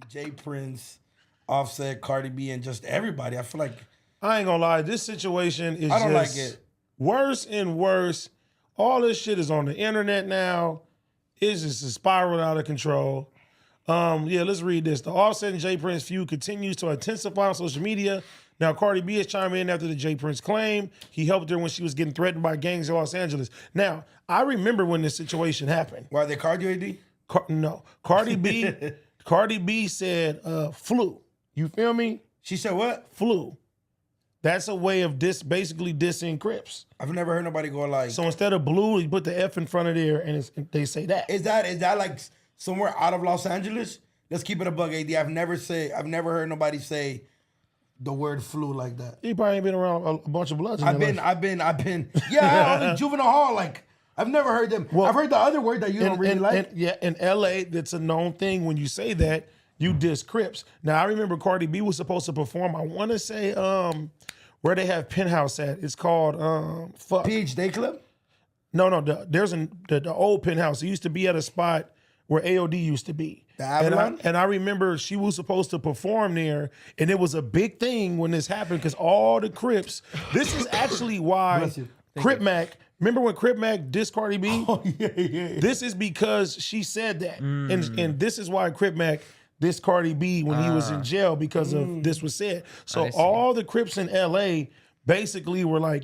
Jay Prince, Offset, Cardi B, and just everybody. I feel like I ain't gonna lie, this situation is I don't just like it. worse and worse. All this shit is on the internet now. It's just a spiral out of control. Yeah, let's read this. The Offset and Jay Prince feud continues to intensify on social media. Now, Cardi B is chiming in after the Jay Prince claim he helped her when she was getting threatened by gangs in Los Angeles. Now, I remember when this situation happened. Why they card you, AD? No, Cardi B said flu. You feel me? She said what? Flu. That's a way of basically dissing Crips. I've never heard nobody go like. So instead of blue, you put the F in front of there, and they say that. Is that like somewhere out of Los Angeles? Let's keep it a bug, AD. I've never heard nobody say the word flu like that. You probably ain't been around a bunch of bloods. I've been. Yeah, juvenile hall. Like I've never heard them. Well, I've heard the other word that you don't really like. In LA, that's a known thing. When you say that, you diss Crips. Now I remember Cardi B was supposed to perform. I want to say where they have Penthouse at. It's called PH Day Club. No. There's the old Penthouse. It used to be at a spot where AOD used to be. And I remember she was supposed to perform there, and it was a big thing when this happened because all the Crips. This is actually why Crip Mac. Remember when Crip Mac dissed Cardi B? Oh yeah. This is because she said that, and this is why Crip Mac dissed Cardi B when he was in jail because of this was said. So all the Crips in LA basically were like,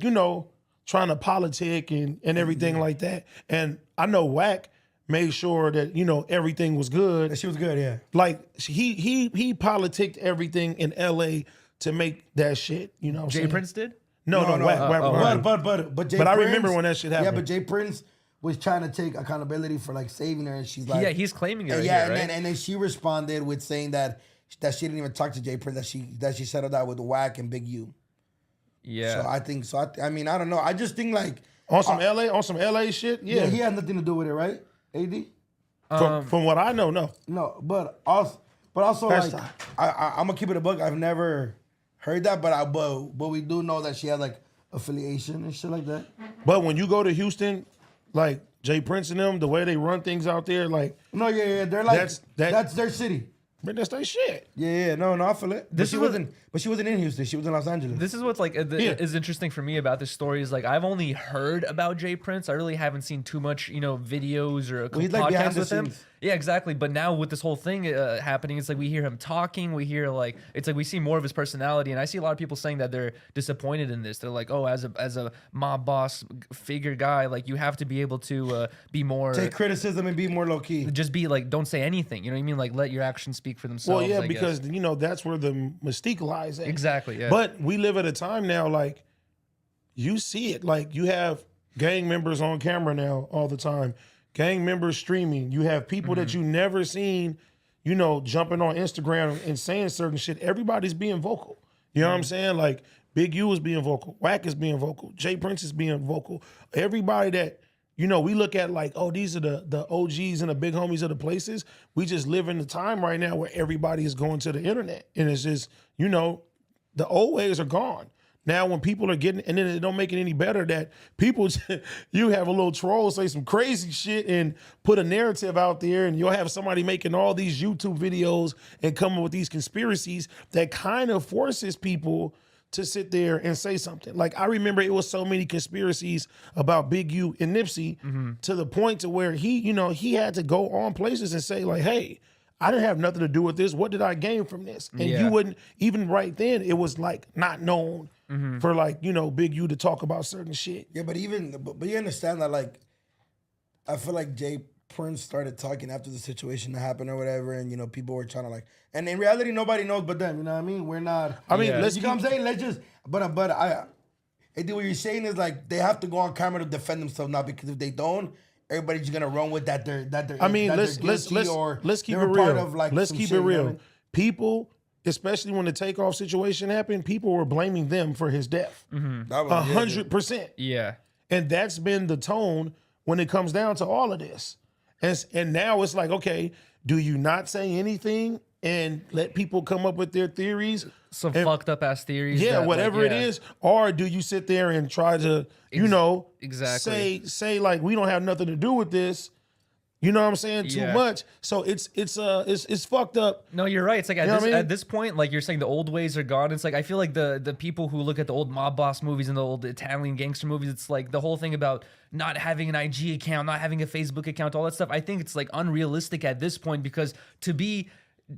trying to politic and everything like that. And I know Wack made sure that everything was good. That she was good, yeah. Like he politicked everything in LA to make that shit. Jay Prince did? No, Wack. But Jay I Prince, remember when that shit happened. Yeah, but Jay Prince was trying to take accountability for like saving her, and she's like, yeah, he's claiming it. And then she responded with saying that she didn't even talk to Jay Prince, that she settled that with Wack and Big U. Yeah. So I think so. I mean, I don't know. I just think like on some LA shit. Yeah, he had nothing to do with it, right? AD. From what I know, no. No, but also like I'm gonna keep it a buck. I've never heard that, but we do know that she had like affiliation and shit like that. But when you go to Houston, like Jay Prince and them, the way they run things out there, like they're like that's their city. But that's their shit. Yeah, no, I feel it. But she wasn't in Houston. She was in Los Angeles. This is what's like is interesting for me about this story is like I've only heard about Jay Prince. I really haven't seen too much, videos or podcasts with him. Yeah, exactly. But now with this whole thing happening, it's like we hear him talking. We hear it's like we see more of his personality, and I see a lot of people saying that they're disappointed in this. They're like, oh, as a mob boss figure guy, like you have to be able to be more take criticism and be more low key. Just be like, don't say anything. You know what I mean? Like let your actions speak for themselves. Well, yeah, because that's where the mystique lies at. Exactly. Yeah. But we live at a time now, like you see it, like you have gang members on camera now all the time. Gang members streaming. You have people that you never seen, jumping on Instagram and saying certain shit. Everybody's being vocal. You know what I'm saying? Like Big U is being vocal. Wack is being vocal. Jay Prince is being vocal. Everybody that, we look at like, oh, these are the OGs and the big homies of the places. We just live in the time right now where everybody is going to the internet. And it's just, the old ways are gone. Now when people are getting, and then it don't make it any better that people, you have a little troll say some crazy shit and put a narrative out there, and you'll have somebody making all these YouTube videos and coming with these conspiracies that kind of forces people to sit there and say something. Like I remember it was so many conspiracies about Big U and Nipsey to the point to where he had to go on places and say like, hey, I didn't have nothing to do with this. What did I gain from this? And you wouldn't, even right then, it was like not known for like, Big U to talk about certain shit. Yeah, but you understand that like, I feel like Jay Prince started talking after the situation happened or whatever, and people were trying to like, and in reality nobody knows but them. You know what I mean? We're not. I mean, let's. You know what I'm saying? Let's just. But I think what you're saying is like they have to go on camera to defend themselves now, because if they don't, everybody's just gonna run with that. They're. I mean, let's keep it real. Let's keep it real. People, especially when the takeoff situation happened, people were blaming them for his death. 100%. Yeah. And that's been the tone when it comes down to all of this. And now it's like, okay, do you not say anything and let people come up with their theories? Some fucked up ass theories. Yeah, whatever it is. Or do you sit there and try to, exactly say like, we don't have nothing to do with this, You know what I'm saying? Too Yeah. much. So it's fucked up. No, you're right. It's like You know what I mean? at this point, like you're saying, the old ways are gone. It's like I feel like the people who look at the old mob boss movies and the old Italian gangster movies, it's like the whole thing about not having an IG account, not having a Facebook account, all that stuff. I think it's like unrealistic at this point, because to be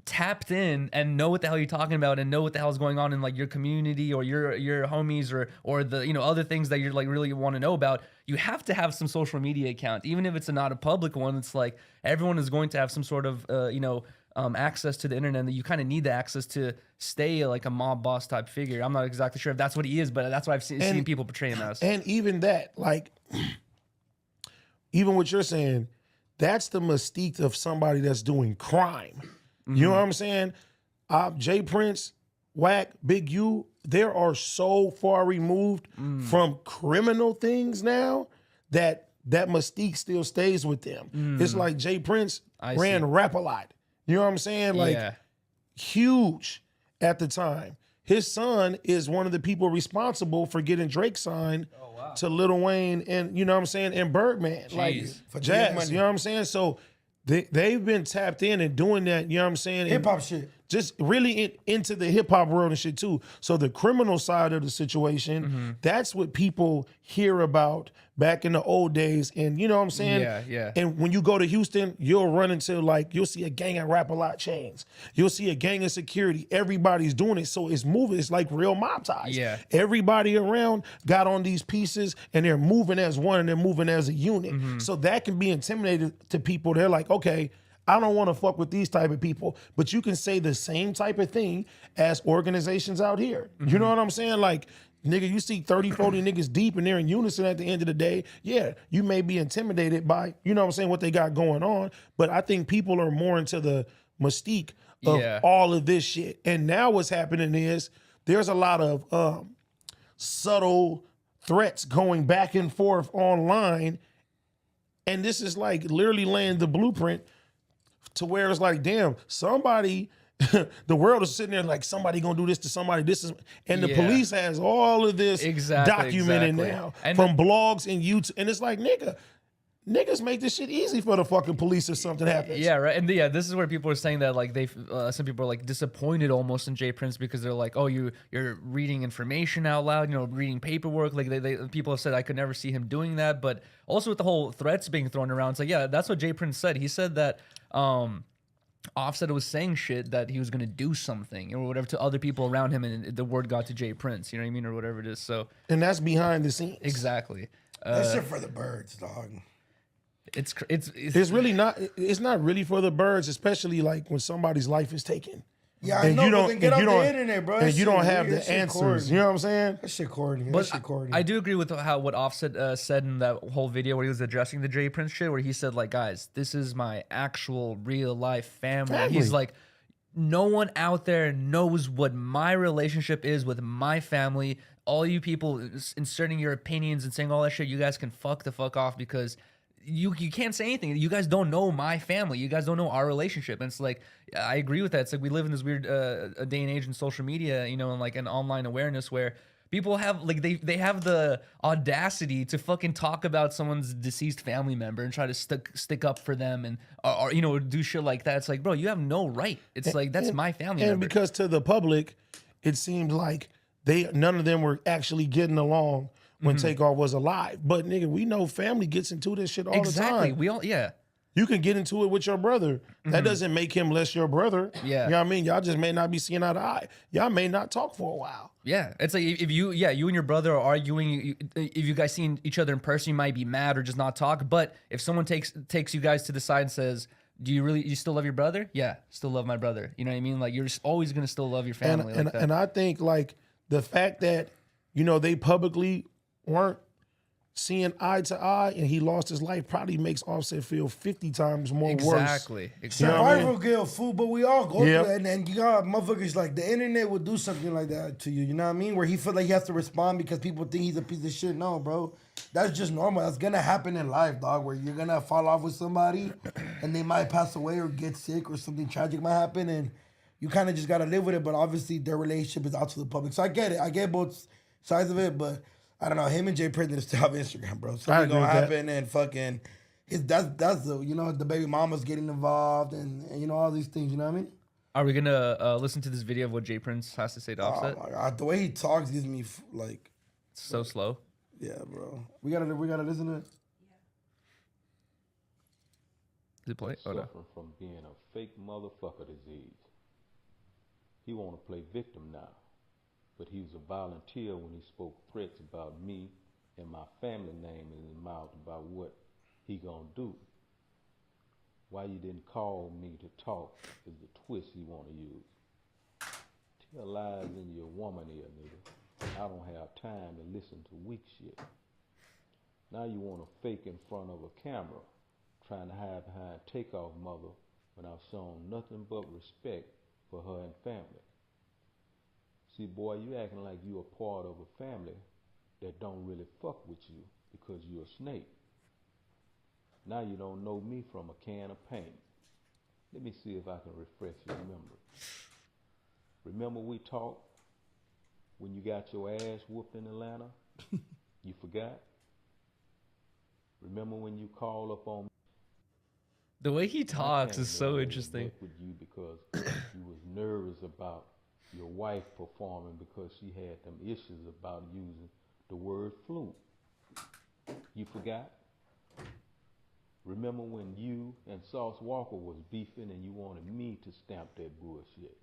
tapped in and know what the hell you're talking about and know what the hell's going on in like your community or your homies or the other things that you're like really want to know about, you have to have some social media account, even if it's not a public one. It's like everyone is going to have some sort of access to the internet, and that you kind of need the access to stay like a mob boss type figure. I'm not exactly sure if that's what he is, but that's what I've seen people portray him as. And even that, like, even what you're saying, that's the mystique of somebody that's doing crime. You know what I'm saying? Jay Prince, Wack, Big U, they are so far removed from criminal things now that mystique still stays with them. It's like Jay Prince ran Rap-A-Lot. You know what I'm saying? Like, huge at the time. His son is one of the people responsible for getting Drake signed to Lil Wayne and, you know what I'm saying, and Birdman. Like, For Jazz, you know what I'm saying? So they've been tapped in and doing that, you know what I'm saying? Hip hop shit. Just really into the hip hop world and shit too. So the criminal side of the situation, that's what people hear about back in the old days. And you know what I'm saying? Yeah. And when you go to Houston, you'll run into you'll see a gang of Rap-A-Lot chains. You'll see a gang of security. Everybody's doing it. So it's moving. It's like real mob ties. Yeah. Everybody around got on these pieces and they're moving as one and they're moving as a unit. So that can be intimidating to people. They're like, okay, I don't want to fuck with these type of people, but you can say the same type of thing as organizations out here. You know what I'm saying? Like, nigga, you see 30, 40 niggas deep and they're in unison at the end of the day. Yeah, you may be intimidated by, you know what I'm saying, what they got going on, but I think people are more into the mystique of all of this shit. And now what's happening is there's a lot of subtle threats going back and forth online, and this is like literally laying the blueprint to where it's like, damn, somebody, the world is sitting there like, somebody gonna do this to somebody. This is, and the police has all of this documented now and from blogs and YouTube. And it's like, niggas make this shit easy for the fucking police if something happens. Yeah, right. And this is where people are saying that like some people are like disappointed almost in Jay Prince because they're like, oh, you're reading information out loud, reading paperwork. Like people have said I could never see him doing that. But also with the whole threats being thrown around, it's like, yeah, that's what Jay Prince said. He said that Offset was saying shit that he was gonna do something or whatever to other people around him, and the word got to Jay Prince. You know what I mean, or whatever it is. So, and that's behind the scenes. Exactly. That's shit for the birds, dog. It's really not. It's not really for the birds, especially like when somebody's life is taken. Yeah, I know, but then get off the internet, bro. And you don't have the answers. You know what I'm saying? That shit corny. But I do agree with what Offset said in that whole video where he was addressing the Jay Prince shit, where he said like, guys, this is my actual real life family. He's like, no one out there knows what my relationship is with my family. All you people inserting your opinions and saying all that shit, you guys can fuck the fuck off, because you can't say anything. You guys don't know my family. You guys don't know our relationship. And it's like, I agree with that. It's like we live in this weird a day and age in social media, and like an online awareness where people have like they have the audacity to fucking talk about someone's deceased family member and try to stick up for them and or do shit like that. It's like, bro, you have no right. It's like that's my family member. And because to the public, it seemed like none of them were actually getting along when Takeoff was alive. But nigga, we know family gets into this shit all the time. Exactly. We all, You can get into it with your brother. That doesn't make him less your brother. Yeah. You know what I mean? Y'all just may not be seeing eye to eye. Y'all may not talk for a while. Yeah. It's like if you and your brother are arguing, if you guys seen each other in person, you might be mad or just not talk. But if someone takes you guys to the side and says, do you still love your brother? Yeah, still love my brother. You know what I mean? Like you're just always going to still love your family. And I think like the fact that, they publicly weren't seeing eye to eye and he lost his life probably makes Offset feel 50 times more worse. Exactly. Survival guilt, fool, but we all go through that. And then you got motherfuckers like the internet will do something like that to you. You know what I mean? Where he feel like he has to respond because people think he's a piece of shit. No, bro. That's just normal. That's gonna happen in life, dog, where you're gonna fall off with somebody and they might pass away or get sick or something tragic might happen, and you kind of just gotta live with it. But obviously their relationship is out to the public. So I get it. I get both sides of it, but I don't know. Him and Jay Prince still have Instagram, bro. Something gonna happen and fucking that's the the baby mama's getting involved and all these things. You know what I mean? Are we gonna listen to this video of what Jay Prince has to say to Offset? Oh my god, the way he talks gives me like. It's so slow. Yeah, bro. We gotta listen to it. Does it play? Oh, no. Suffering from being a fake motherfucker disease. He want to play victim now, but he was a volunteer when he spoke threats about me and my family name in his mouth about what he gonna do. Why you didn't call me to talk is the twist he want to use. Tell lies in your woman ear, nigga. I don't have time to listen to weak shit. Now you want to fake in front of a camera, trying to hide behind Takeoff mother when I've shown nothing but respect for her and family. See, boy, you acting like you a part of a family that don't really fuck with you because you a snake. Now you don't know me from a can of paint. Let me see if I can refresh your memory. Remember we talked when you got your ass whooped in Atlanta? You forgot? Remember when you called up on me? The way he talks is so interesting. With you because you was nervous about your wife performing because she had them issues about using the word flute. You forgot? Remember when you and Sauce Walker was beefing and you wanted me to stamp that bullshit?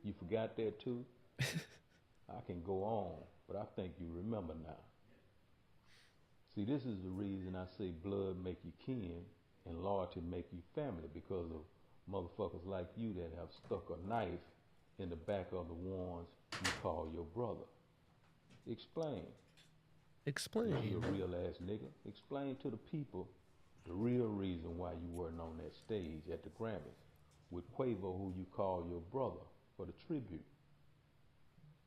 You forgot that too? I can go on, but I think you remember now. See, this is the reason I say blood make you kin and loyalty make you family, because of motherfuckers like you that have stuck a knife in the back of the ones you call your brother. Explain. Explain. You a real ass nigga. Explain to the people the real reason why you weren't on that stage at the Grammys with Quavo, who you call your brother, for the tribute.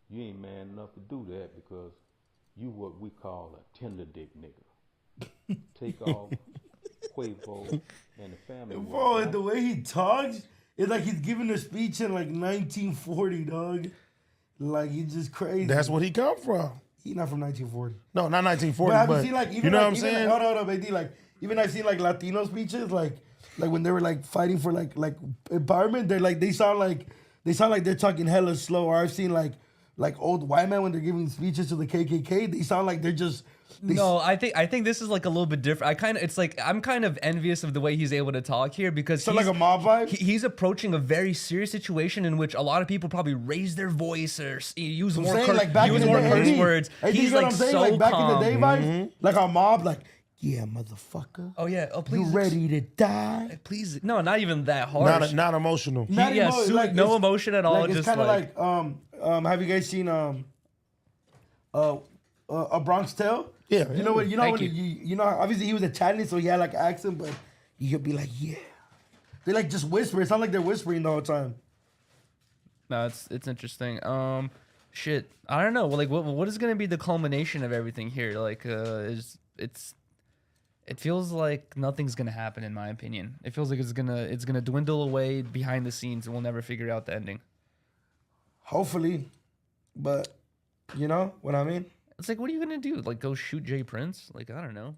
You ain't man enough to do that because you what we call a tender dick nigga. Take off Quavo and the family. Bro, the way he talks, it's like he's giving a speech in like 1940, dog. Like he's just crazy. That's what he come from. He's not from 1940. No, not 1940. But have but you seen like even you know like, what I'm even saying? Like, hold on, baby. Like even I've seen like Latino speeches, like when they were like fighting for like empowerment. They're like they sound like they're talking hella slow. Or I've seen like old white men when they're giving speeches to the KKK. They sound like they're just. No, I think this is like a little bit different. I'm kind of envious of the way he's able to talk here because So like a mob vibe? He's approaching a very serious situation in which a lot of people probably raise their voice or use more curse words. He's like so like back in the day vibes, like a mob, like yeah, motherfucker. Oh yeah, oh please, you ready to die? Please, no, not even that harsh. Not emotional. No emotion at all. Like, it's just kind of like have you guys seen A Bronx Tale? Yeah. You know what? You know obviously he was Italian, so he had like accent, but you could be like, yeah. They like just whisper. It sounds like they're whispering the whole time. No, it's interesting. Shit, I don't know. Like, what is gonna be the culmination of everything here? Like, it feels like nothing's gonna happen, in my opinion. It feels like it's gonna dwindle away behind the scenes, and we'll never figure out the ending. Hopefully, but you know what I mean. It's like, what are you gonna do? Like, go shoot Jay Prince? Like, I don't know.